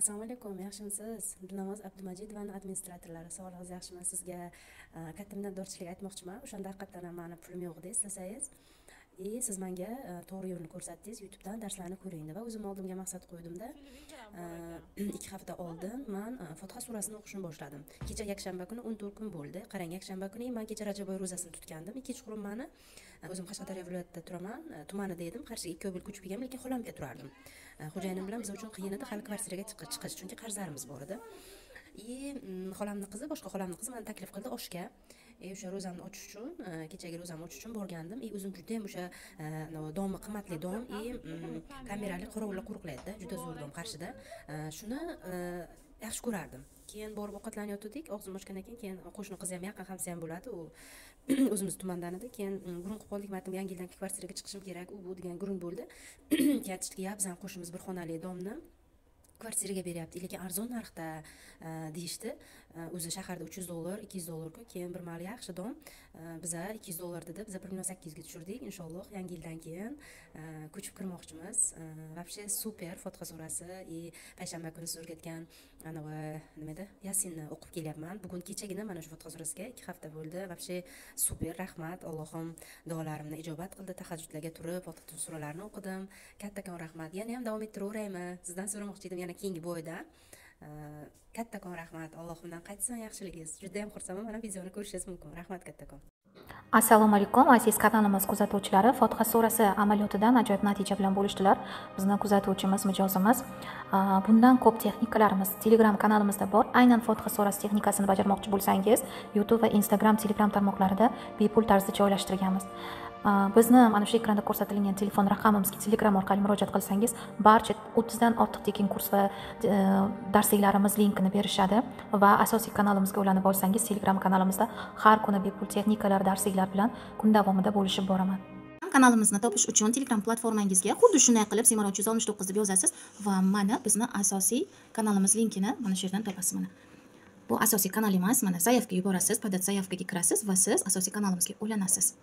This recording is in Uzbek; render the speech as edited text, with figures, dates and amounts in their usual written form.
Assalomu alaykum, yaxshimisiz? Dilnoz Abdumajidovaning administratorlari. Sog'lig'ingiz yaxshimi? Sizga katta minnatdorchilik aytmoqchiman. O'shanda haqiqatan ham meni pulim yo'q edi, eslasangiz. Siz menga to'g'ri yo'lni ko'rsatdingiz, YouTubedan darslarni ko'ring deb. O'zim oldimga maqsad qo'ydimda. 2 hafta oldin men Fotiha surasini o'qishni boshladim. Kecha yakshanba kuni 14 kun bo'ldi. Qarang, yakshanba kuni men kecha Rajaboy ro'zasini tutgandim. Kechqurun meni o'zim Qashqadaryo viloyatida turaman, tumanida edim. Qarshiga 2 yil ko'chib kelganman, lekin xolamga turardim. Xo'jayinim bilan biz uchun qiyin edi hali kvartiraga chiqish, chunki qarzlarimiz bor edi. Xolamning qizi, boshqa xolamning qizi meni taklif qildi oshga. O'sha ro'zamni ochish uchun, kechagi ro'zamni ochish uchun borgandim. O'zim juda ham o'sha domi qimmatli dom, kamerali qorovullar qo'riqlaydi, juda zo'r dom Qarshida. Shuni yaxshi ko'rardim. Keyin borib ovqatlanayotgandik, og'zim ochgandan keyin qo'shni qizi ham yaqin hamsi ham bo'ladi. U o'zimiz tumandan edi. Keyin gurung qilib qoldik. Men yangi yildan kvartiraga chiqishim kerak, u bu degan gurung bo'ldi. Aytishdiki, bizning qo'shnimiz bir xonali domni kvartiraga beryapti, lekin arzon narxda deyishdi. O'zi shaharda $300, $200-ku. Keyin bir mal yaxshi dom. Biza $200 dedi. Biza 1.800 ga tushirdik. Inshaalloh yangi yildan keyin ko'chib kirmoqchimiz. Вообще super Fotiha surasi, payshanba kuni siz o'rgatgan nima edi? Yasinni o'qib kelyapman. Bugun kechagina mana shu Fotiha surasiga 2 hafta bo'ldi. Вообще super, rahmat. Allohim duolarimni ijobat qildi. Tahajjudlarga turib Fotiha suralarini o'qidim. Kattakon rahmat. Yana ham davom ettiraveraymi? Sizdan so'ramoqchi edim yana keyingi boyda. Kattakon rahmat. Allohimdan qaytsin yaxshiligingiz. Juda ham xursandman. Mana videoni ko'rishingiz mumkin. Rahmat kattakon. Assalomu alaykum, aziz kanalimiz kuzatuvchilari. Fotiha surasi amaliyotidan ajoyib natija bilan bo'lishdilar. Bizning kuzatuvchimiz, mijozimiz. Bundan ko'p texnikalarimiz Telegram kanalimizda bor. Aynan Fotiha surasi texnikasini bajarmoqchi bo'lsangiz, YouTube va Instagram, Telegram tarmoqlarida bepul tarzda joylashtirganmiz. Bizni mana shu ekranda ko'rsatilgan telefon raqamimizga Telegram orqali murojaat qilsangiz, barcha 30 dan ortiq tekin kurs va darsliklarimiz linkini berishadi va asosiy kanalimizga ulanib olsangiz, Telegram kanalimizda har kuni bepul texnikalar, darsliklar bilan kun davomida bo'lishib boraman. Kanalimizni topish uchun Telegram platformangizga xuddi shunday qilib Simara 369 deb yozasiz va mana bizni asosiy kanalimiz linkini mana shu yerdan topasiz. Mana bu asosiy kanal emas, mana zaявка yuborasiz, podat zaявкаga kirasiz va siz asosiy kanalimizga ulanasiz.